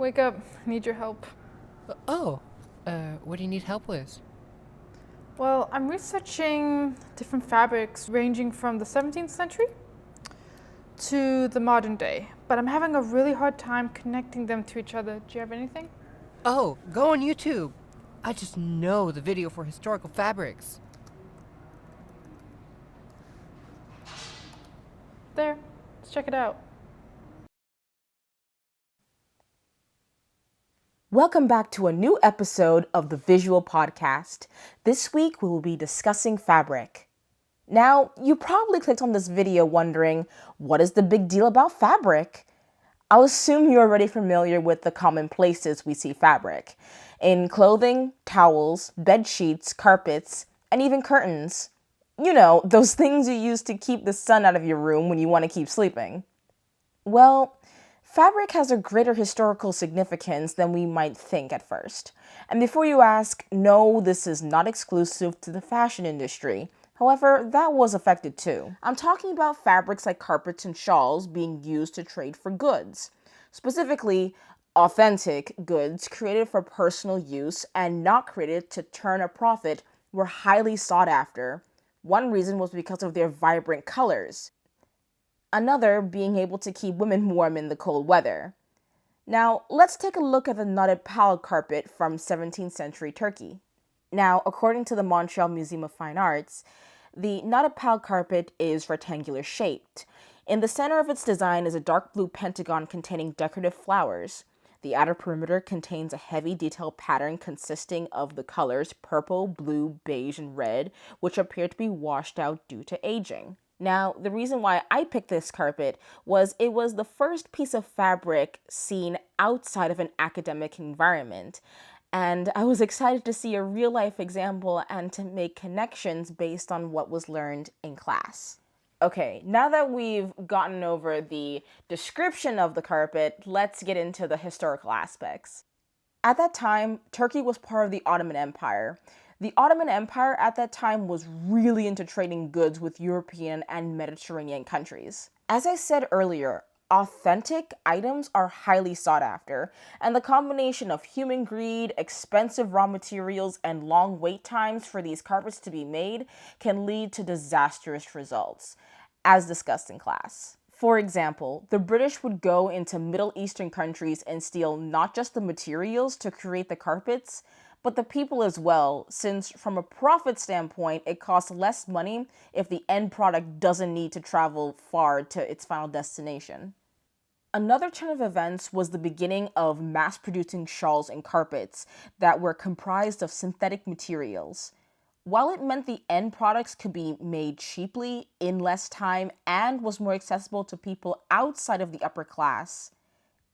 Wake up. I need your help. Oh, what do you need help with? Well, I'm researching different fabrics ranging from the 17th century to the modern day, but I'm having a really hard time connecting them to each other. Do you have anything? Oh, go on YouTube. I just know the video for historical fabrics. There. Let's check it out. Welcome back to a new episode of the Visual Podcast. This week we will be discussing fabric. Now, you probably clicked on this video wondering, what is the big deal about fabric? I'll assume you're already familiar with the common places we see fabric. In clothing, towels, bed sheets, carpets, and even curtains. You know, those things you use to keep the sun out of your room when you want to keep sleeping. Well, fabric has a greater historical significance than we might think at first. And before you ask, no, this is not exclusive to the fashion industry. However, that was affected too. I'm talking about fabrics like carpets and shawls being used to trade for goods. Specifically, authentic goods created for personal use and not created to turn a profit were highly sought after. One reason was because of their vibrant colors. Another being able to keep women warm in the cold weather. Now, let's take a look at the knotted pallet carpet from 17th century Turkey. Now, according to the Montreal Museum of Fine Arts, the knotted pallet carpet is rectangular shaped. In the center of its design is a dark blue pentagon containing decorative flowers. The outer perimeter contains a heavy detailed pattern consisting of the colors purple, blue, beige, and red, which appear to be washed out due to aging. Now, the reason why I picked this carpet was it was the first piece of fabric seen outside of an academic environment. And I was excited to see a real-life example and to make connections based on what was learned in class. Okay, now that we've gotten over the description of the carpet, let's get into the historical aspects. At that time, Turkey was part of the Ottoman Empire. The Ottoman Empire at that time was really into trading goods with European and Mediterranean countries. As I said earlier, authentic items are highly sought after, and the combination of human greed, expensive raw materials, and long wait times for these carpets to be made can lead to disastrous results, as discussed in class. For example, the British would go into Middle Eastern countries and steal not just the materials to create the carpets, but the people as well, since from a profit standpoint, it costs less money if the end product doesn't need to travel far to its final destination. Another turn of events was the beginning of mass-producing shawls and carpets that were comprised of synthetic materials. While it meant the end products could be made cheaply, in less time, and was more accessible to people outside of the upper class,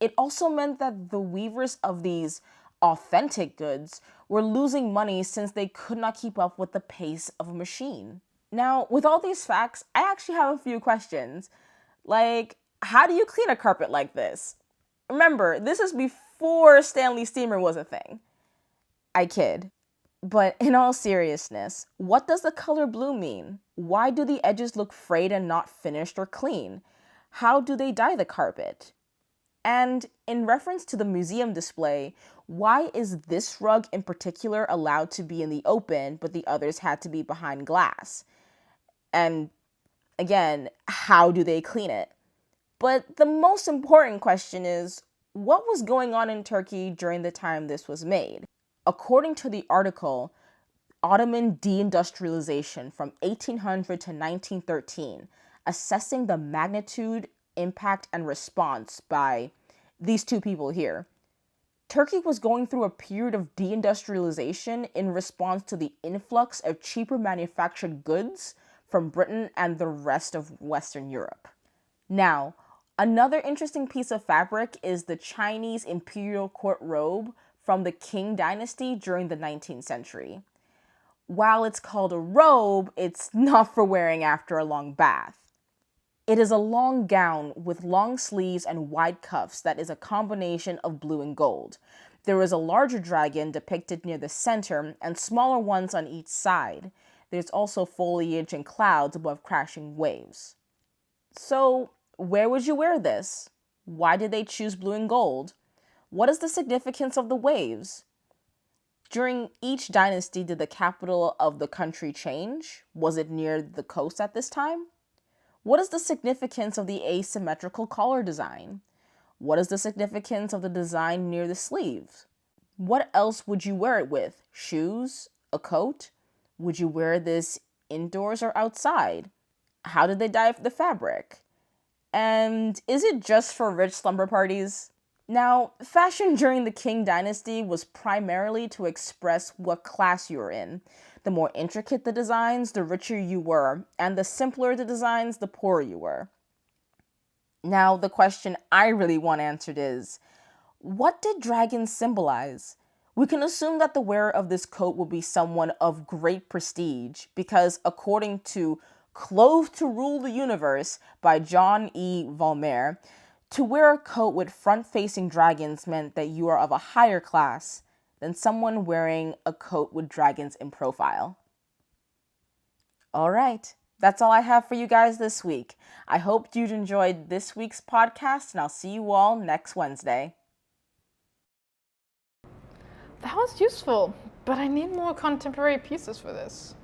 it also meant that the weavers of these authentic goods were losing money since they could not keep up with the pace of a machine. Now, with all these facts, I actually have a few questions. Like, how do you clean a carpet like this? Remember, this is before Stanley Steamer was a thing. I kid. But in all seriousness, what does the color blue mean? Why do the edges look frayed and not finished or clean? How do they dye the carpet? And in reference to the museum display, why is this rug in particular allowed to be in the open, but the others had to be behind glass? And again, how do they clean it? But the most important question is, what was going on in Turkey during the time this was made? According to the article, Ottoman Deindustrialization from 1800 to 1913, assessing the magnitude, impact, and response by these two people here. Turkey was going through a period of deindustrialization in response to the influx of cheaper manufactured goods from Britain and the rest of Western Europe. Now, another interesting piece of fabric is the Chinese imperial court robe from the Qing dynasty during the 19th century. While it's called a robe, it's not for wearing after a long bath. It is a long gown with long sleeves and wide cuffs that is a combination of blue and gold. There is a larger dragon depicted near the center and smaller ones on each side. There's also foliage and clouds above crashing waves. So, where would you wear this? Why did they choose blue and gold? What is the significance of the waves? During each dynasty, did the capital of the country change? Was it near the coast at this time? What is the significance of the asymmetrical collar design? What is the significance of the design near the sleeves? What else would you wear it with? Shoes? A coat? Would you wear this indoors or outside? How did they dye the fabric? And is it just for rich slumber parties? Now, fashion during the Qing dynasty was primarily to express what class you were in. The more intricate the designs, the richer you were, and the simpler the designs, the poorer you were. Now, the question I really want answered is, what did dragons symbolize? We can assume that the wearer of this coat will be someone of great prestige, because according to Clothed to Rule the Universe by John E. Valmer, to wear a coat with front-facing dragons meant that you are of a higher class than someone wearing a coat with dragons in profile. All right, that's all I have for you guys this week. I hope you enjoyed this week's podcast, and I'll see you all next Wednesday. That was useful, but I need more contemporary pieces for this.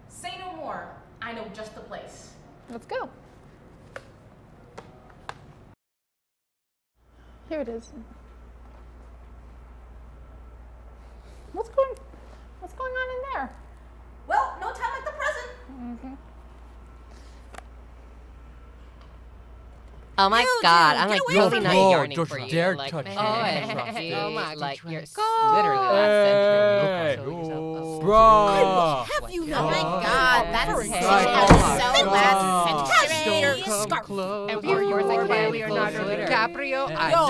Say no more. I know just the place. Let's go. Here it is. What's going on in there? Well, no time like the present. Oh my god, I'm like totally not Whoa, yearning don't for you you. dare Like, touch man, me. oh my, like you're Hey, literally last century. bruh. Have you Oh not? my god, that's Very so sad. Oh my last God. century. Don't Your come scarf. close. And Before yours like my Leonardo Twitter. DiCaprio. No.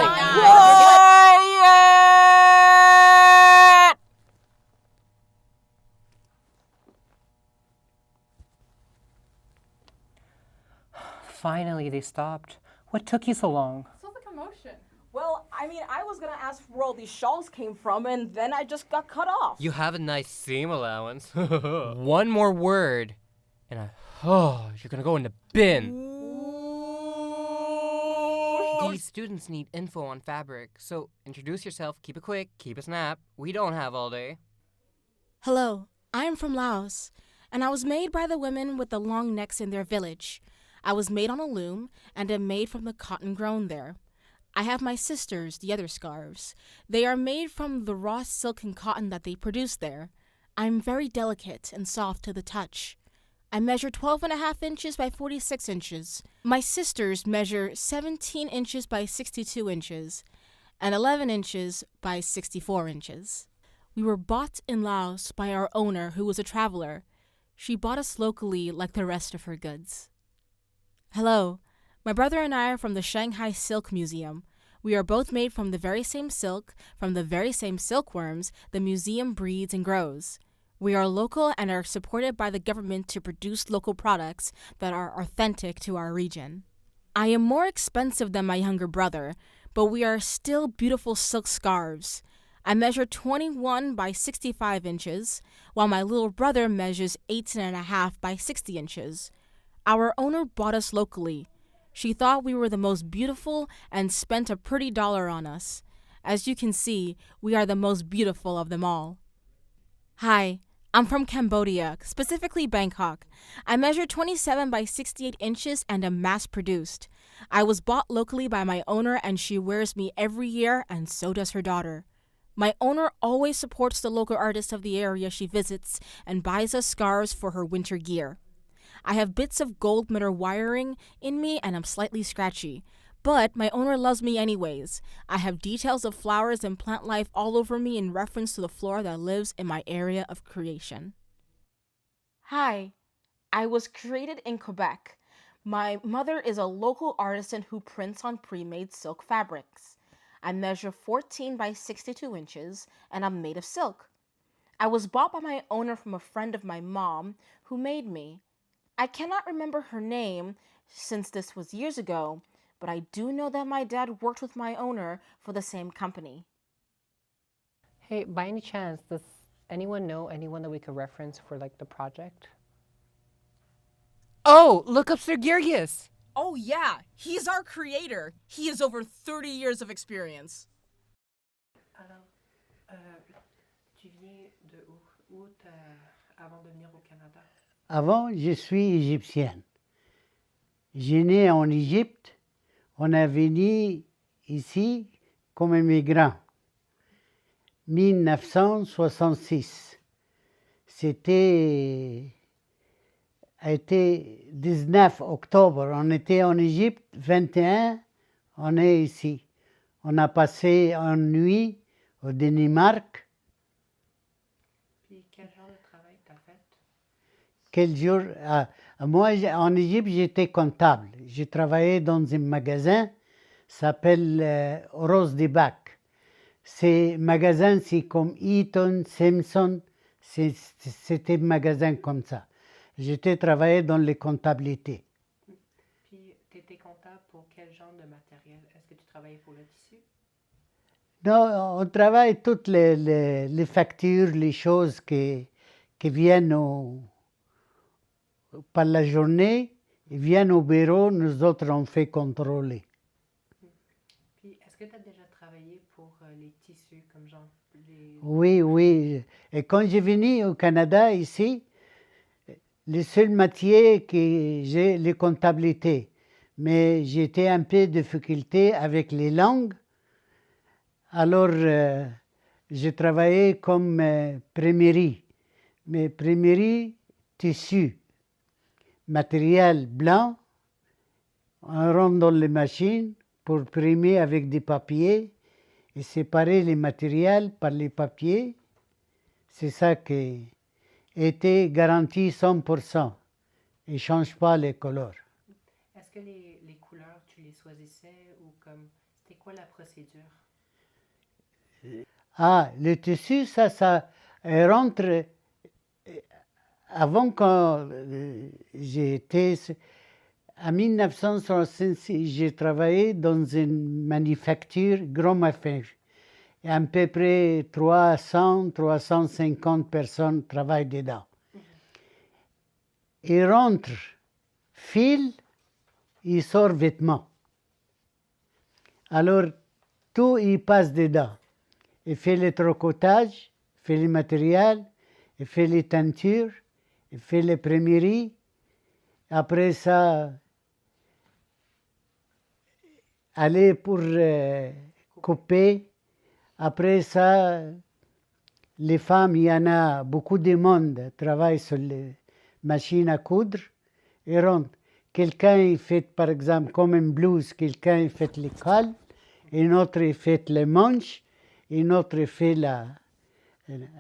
Finally, they stopped. What took you so long? Sounds like emotion. Well, I was gonna ask where all these shawls came from, and then I just got cut off. You have a nice seam allowance. One more word, and you're gonna go in the bin. These students need info on fabric, so introduce yourself, keep it quick, keep a snap. We don't have all day. Hello, I am from Laos, and I was made by the women with the long necks in their village. I was made on a loom and am made from the cotton grown there. I have my sisters, the other scarves. They are made from the raw silk and cotton that they produce there. I'm very delicate and soft to the touch. I measure 12.5 inches by 46 inches. My sisters measure 17 inches by 62 inches and 11 inches by 64 inches. We were bought in Laos by our owner, who was a traveler. She bought us locally like the rest of her goods. Hello, my brother and I are from the Shanghai Silk Museum. We are both made from the very same silk, from the very same silkworms the museum breeds and grows. We are local and are supported by the government to produce local products that are authentic to our region. I am more expensive than my younger brother, but we are still beautiful silk scarves. I measure 21 by 65 inches, while my little brother measures 18.5 by 60 inches. Our owner bought us locally. She thought we were the most beautiful and spent a pretty dollar on us. As you can see, we are the most beautiful of them all. Hi, I'm from Cambodia, specifically Bangkok. I measure 27 by 68 inches and am mass-produced. I was bought locally by my owner and she wears me every year, and so does her daughter. My owner always supports the local artists of the area she visits and buys us scarves for her winter gear. I have bits of gold mirror wiring in me and I'm slightly scratchy. But my owner loves me anyways. I have details of flowers and plant life all over me in reference to the flora that lives in my area of creation. Hi, I was created in Quebec. My mother is a local artisan who prints on pre-made silk fabrics. I measure 14 by 62 inches and I'm made of silk. I was bought by my owner from a friend of my mom who made me. I cannot remember her name since this was years ago, but I do know that my dad worked with my owner for the same company. Hey, by any chance, does anyone know anyone that we could reference for like the project? Oh, look up Sergirius. Oh yeah, he's our creator. He has over 30 years of experience. Tu viens de où avant de venir au Canada? Avant, je suis égyptienne. J'ai né en Égypte. On est venu ici comme immigrant. 1966. C'était a été 19 octobre. On était en Égypte, 21, on est ici. On a passé une nuit au Danemark. Puis quel genre de travail t'as fait? Quel jour? Moi, en Égypte, j'étais comptable. J'ai travaillé dans un magasin s'appelle Rose des Bacs. Ces magasins, c'est comme Eaton, Simpson. C'était un magasin comme ça. J'étais travaillé dans les comptabilités. Puis tu étais comptable pour quel genre de matériel? Est-ce que tu travaillais pour le tissu? Non, on travaille toutes les factures, les choses qui viennent par la journée, ils viennent au bureau, nous autres on fait contrôler. Puis est-ce que tu as déjà travaillé pour les tissus comme genre les... Oui, oui. Et quand j'ai venu au Canada, ici, le seul métier que j'ai, les comptabilités. Mais j'étais un peu de difficulté avec les langues. Alors, j'ai travaillé comme primerie. Mais primerie, tissu, matériel blanc, on rentre dans les machines pour primer avec des papiers et séparer les matériels par les papiers. C'est ça qui était garanti 100%. Il ne change pas les couleurs. Est-ce que les couleurs, tu les choisissais ou comme... C'était quoi la procédure? Ah, le tissu, ça rentre... Avant quand j'étais... En 1966, j'ai travaillé dans une manufacture, grande manufacture. Et à peu près 300-350 personnes travaillent dedans. Il rentre fil, il sort vêtements. Alors, tout il passe dedans. Il fait le tricotage, il fait le matériel, il fait les teintures, il fait les primeries. Après ça, aller pour couper. Après ça, les femmes, il y en a beaucoup de monde travaillent sur les machines à coudre. Et rentrent. Quelqu'un il fait, par exemple, comme une blouse, quelqu'un il fait les cols, un autre il fait les manches, un autre il fait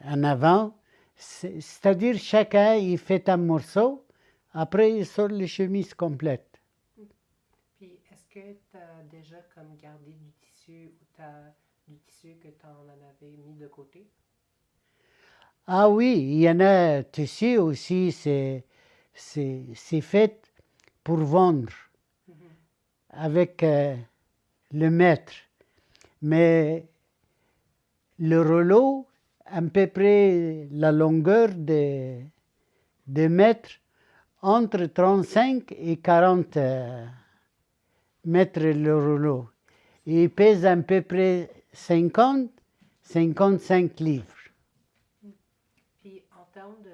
en avant. C'est-à-dire chacun il fait un morceau, après il sort les chemises complètes. Puis est-ce que tu as déjà comme gardé du tissu ou du tissu que tu en avais mis de côté? Ah oui, il y en a tissu aussi, c'est fait pour vendre avec le mètre. Mais le rouleau, à peu près la longueur de mètres, entre 35 et 40 mètres le rouleau. Et il pèse à peu près 55 livres. Puis en termes de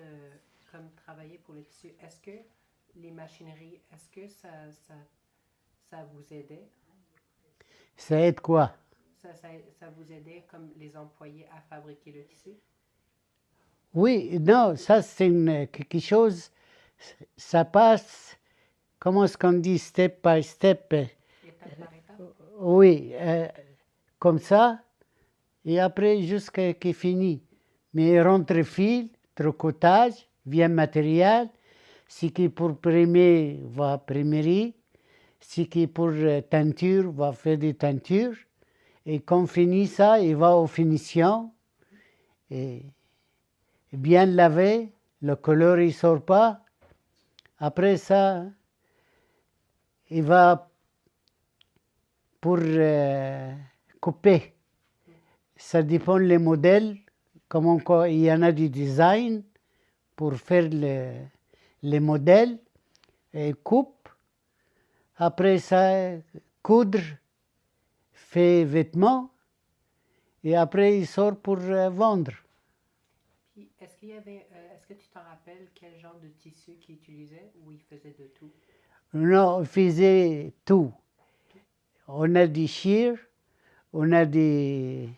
comme travailler pour le tissu, est-ce que les machineries, est-ce que ça vous aidait? Ça aide quoi? Ça vous aidait comme les employés à fabriquer le tissu? Oui, non, ça c'est quelque chose, ça passe, comment est-ce qu'on dit, step by step. Étape par étape? Oui, comme ça, et après jusqu'à qu'il finit. Mais rentre fil, tricotage, vient matériel, ce qui est pour primer va primerie, ce qui est pour teinture va faire des teintures, et quand finit ça, il va aux finitions, et bien lavé, le couleur il sort pas. Après ça, il va pour couper. Ça dépend des modèles, comment il y en a du design pour faire les modèles, et coupe. Après ça, coudre, fait vêtements, et après il sort pour vendre. Puis, est-ce que tu t'en rappelles quel genre de tissu qu'il utilisait ou il faisait de tout? Non, on faisait tout. On a des chires, on a des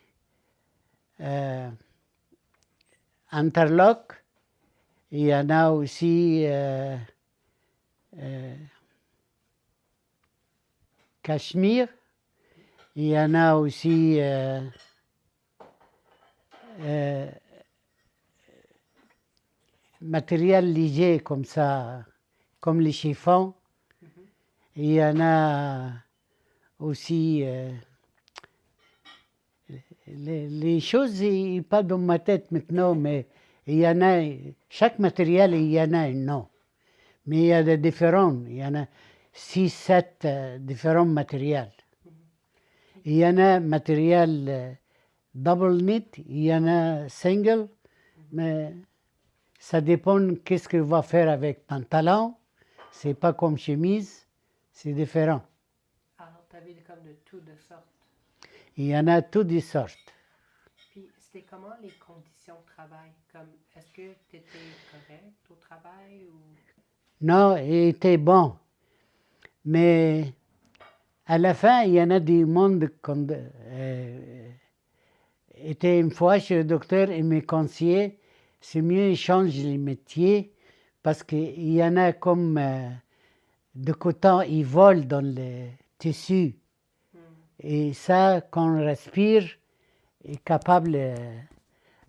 interlocks, il y en a aussi cachemire, il y en a aussi matériel léger comme ça, comme les chiffons. Il y en a aussi les choses, pas dans ma tête maintenant, mais il y en a, chaque matériel, il y en a un nom. Mais il y a des différents, il y en a 6, 7 différents matériels. Il y en a matériel double knit, il y en a single, mais ça dépend qu'est-ce que va faire avec pantalon. C'est pas comme chemise, c'est différent. Alors, tu avais comme de tout de sortes. Il y en a toutes des sortes. Puis, c'était comment les conditions de travail? Comme, est-ce que tu étais correct au travail ou... Non, il était bon. Mais à la fin, il y en a des mondes qui étaient une fois chez le docteur et me conseillait, c'est mieux changer les métiers parce qu'il y en a comme de coton, ils volent dans le tissu. Et ça, quand on respire, est capable,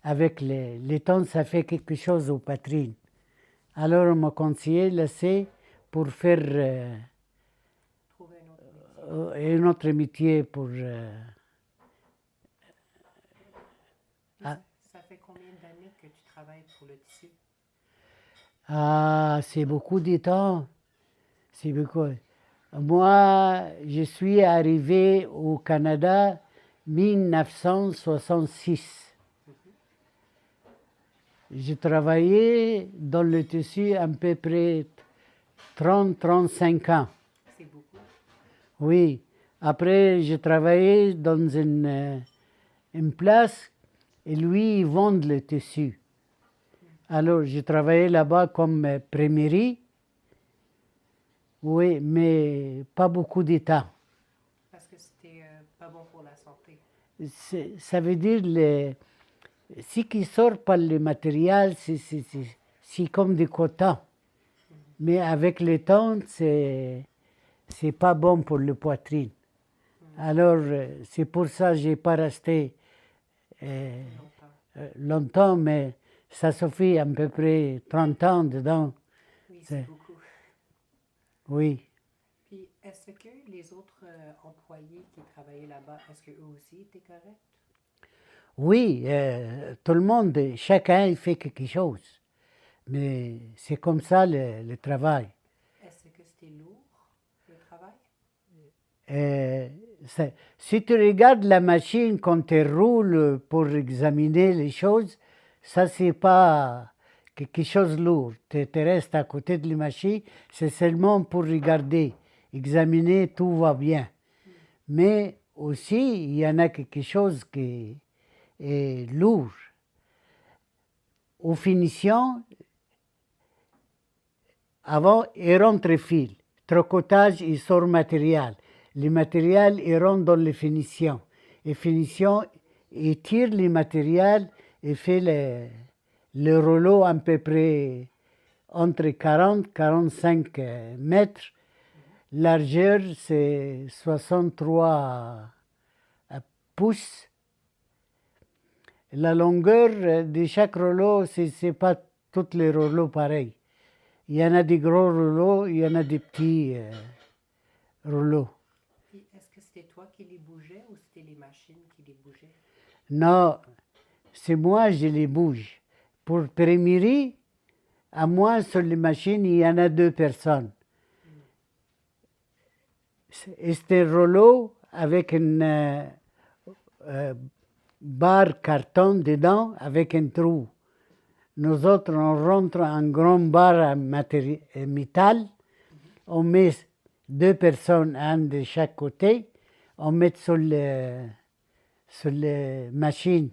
avec les temps, ça fait quelque chose aux poitrines. Alors, on m'a conseillé de laisser pour faire trouver un autre métier? un autre métier pour... Ça fait combien d'années que tu travailles pour le tissu? Ah, c'est beaucoup de temps. C'est beaucoup. Moi, je suis arrivé au Canada 1966. J'ai travaillé dans le tissu à peu près 30-35 ans. C'est beaucoup. Oui. Après, j'ai travaillé dans une place et lui, il vend le tissu. Alors, j'ai travaillé là-bas comme primerie. Oui, mais pas beaucoup de temps. Parce que c'était pas bon pour la santé. Ça veut dire, ce qui sort par le matériel, c'est comme du coton. Mais avec le temps, c'est pas bon pour le poitrine. Alors, c'est pour ça que je n'ai pas resté longtemps, mais ça fait à peu près 30 ans dedans. Oui, c'est beaucoup. Oui. Puis, est-ce que les autres employés qui travaillaient là-bas, est-ce qu'eux aussi étaient corrects? Oui, tout le monde, chacun il fait quelque chose. Mais c'est comme ça le travail. Est-ce que c'était lourd, le travail? Si tu regardes la machine quand tu roules pour examiner les choses, ça c'est pas quelque chose de lourd. Tu restes à côté de la machine, c'est seulement pour regarder, examiner, tout va bien. Mais aussi, il y en a quelque chose qui est lourd. Aux finitions, avant, il rentre fil, tricotage et sort matériel. Les matériels, ils rentrent dans les finitions. Les finitions, ils tirent les matériels et fait le rouleau à peu près entre 40 et 45 mètres. Largeur, c'est 63 pouces. La longueur de chaque rouleau, c'est pas tous les rouleaux pareils. Il y en a des gros rouleaux, il y en a des petits rouleaux. Puis, est-ce que c'était toi qui les bougeais ou c'était les machines qui les bougeaient? Non, c'est moi, je les bouge. Pour primerie, à moi, sur les machines, il y en a 2 personnes. C'est un rouleau avec une barre carton dedans avec un trou. Nous autres, on rentre en grande barre en métal. On met 2 personnes, un de chaque côté. On met sur sur les machines.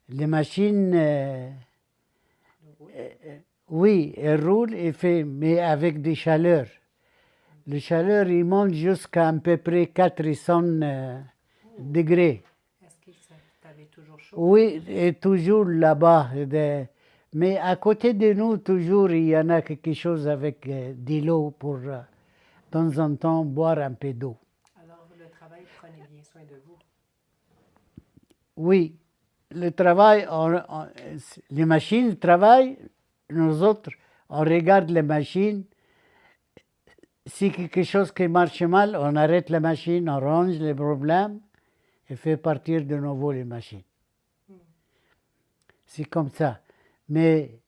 Les machines, oui, elles roulent et fait, mais avec des chaleurs. Le chaleur, il monte jusqu'à peu près 400 degrés. Est-ce que t'avais toujours chaud? Oui, et toujours là-bas. Mais à côté de nous, toujours, il y en a quelque chose avec de l'eau pour, de temps en temps, boire un peu d'eau. Alors, le travail prenait bien soin de vous. Oui, le travail, les machines travaillent, nous autres, on regarde les machines. Si quelque chose qui marche mal, on arrête la machine, on range les problèmes et fait partir de nouveau les machines. C'est comme ça. Mais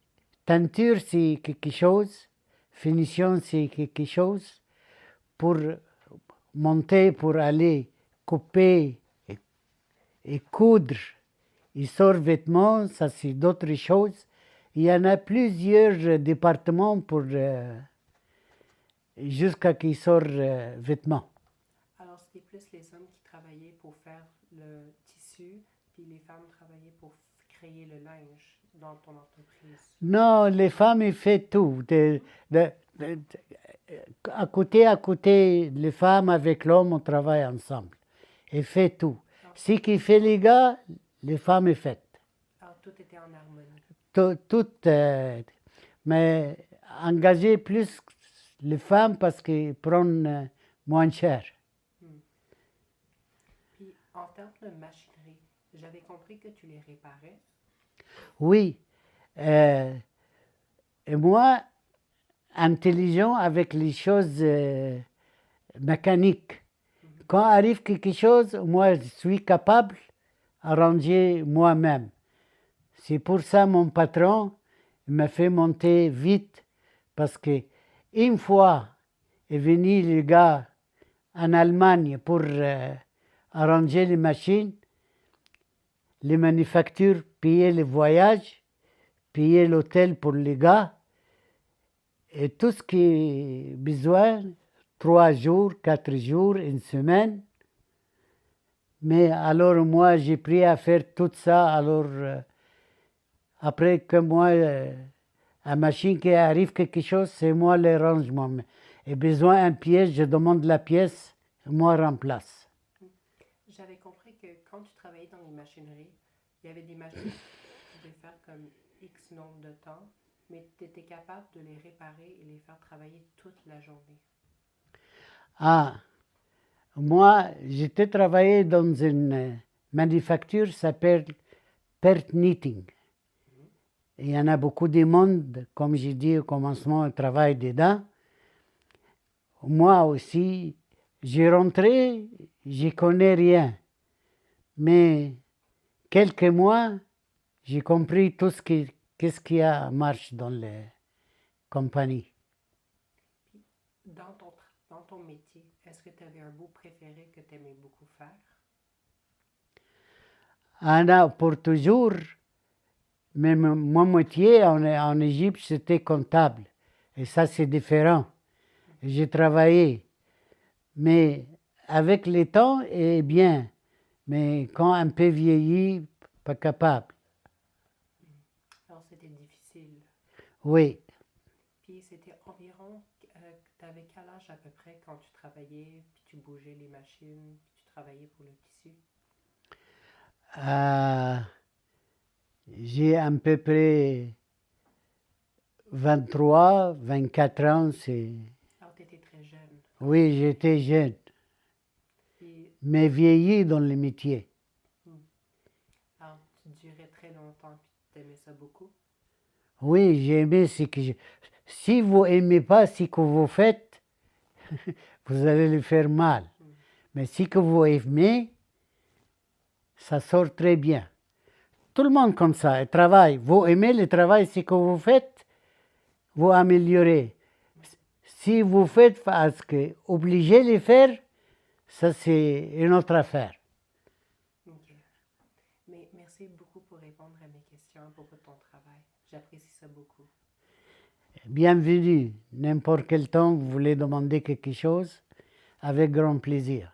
teinture, c'est quelque chose, finition, c'est quelque chose. Pour monter, pour aller couper et coudre, il sort vêtements, ça c'est d'autres choses. Il y en a plusieurs départements pour jusqu'à qu'il sort vêtements. Alors, c'était plus les hommes qui travaillaient pour faire le tissu, puis les femmes travaillaient pour créer le linge dans ton entreprise. Non, les femmes, ils font tout. À côté, les femmes avec l'homme, on travaille ensemble. Ils font tout. Ce qui fait les gars, les femmes, ils font. Alors, tout était en harmonie. Tout, mais engager plus les femmes parce qu'ils prennent moins cher. Puis, en termes de machinerie, j'avais compris que tu les réparais. Oui. Et moi, intelligent avec les choses mécaniques. Quand arrive quelque chose, moi, je suis capable d'arranger moi-même. C'est pour ça mon patron m'a fait monter vite, parce que une fois est venu le gars en Allemagne pour arranger les machines, les manufactures payaient le voyage, payaient l'hôtel pour les gars, et tout ce qui est besoin, 3 jours, 4 jours, une semaine. Mais alors moi, j'ai pris à faire tout ça, alors après que moi, la machine qui arrive quelque chose, c'est moi le rangement. Et besoin d'une pièce, je demande la pièce, moi remplace. J'avais compris que quand tu travaillais dans les machineries, il y avait des machines que tu pouvais faire comme X nombre de temps, mais tu étais capable de les réparer et les faire travailler toute la journée. Ah, moi, j'étais travaillé dans une manufacture qui s'appelle Perth Knitting. Il y en a beaucoup de monde, comme j'ai dit au commencement, travaille dedans. Moi aussi, j'ai rentré, je connais rien. Mais quelques mois, j'ai compris tout qu'est-ce qui a marche dans les compagnies. Dans ton métier, est-ce que tu avais un bout préféré que tu aimais beaucoup faire? Ah, pour toujours, mais mon métier en Égypte, c'était comptable. Et ça, c'est différent. J'ai travaillé. Mais avec le temps, eh bien. Mais quand un peu vieilli, pas capable. Alors, c'était difficile. Oui. Puis, c'était environ, tu avais quel âge à peu près quand tu travaillais, puis tu bougeais les machines, puis tu travaillais pour le tissu? J'ai à peu près 23, 24 ans. Alors, tu étais très jeune. Oui, j'étais jeune, Puis, mais vieilli dans le métier. alors, tu durais très longtemps, puis tu aimais ça beaucoup? Oui, j'ai aimé ce que Si vous n'aimez pas ce que vous faites, vous allez le faire mal. Mais si que vous aimez, ça sort très bien. Tout le monde comme ça, il travaille. Vous aimez le travail, ce que vous faites, vous améliorez. Si vous faites parce que obligé de le faire, ça c'est une autre affaire. Ok. Mais merci beaucoup pour répondre à mes questions à propos de ton travail. J'apprécie ça beaucoup. Bienvenue. N'importe quel temps vous voulez demander quelque chose, avec grand plaisir.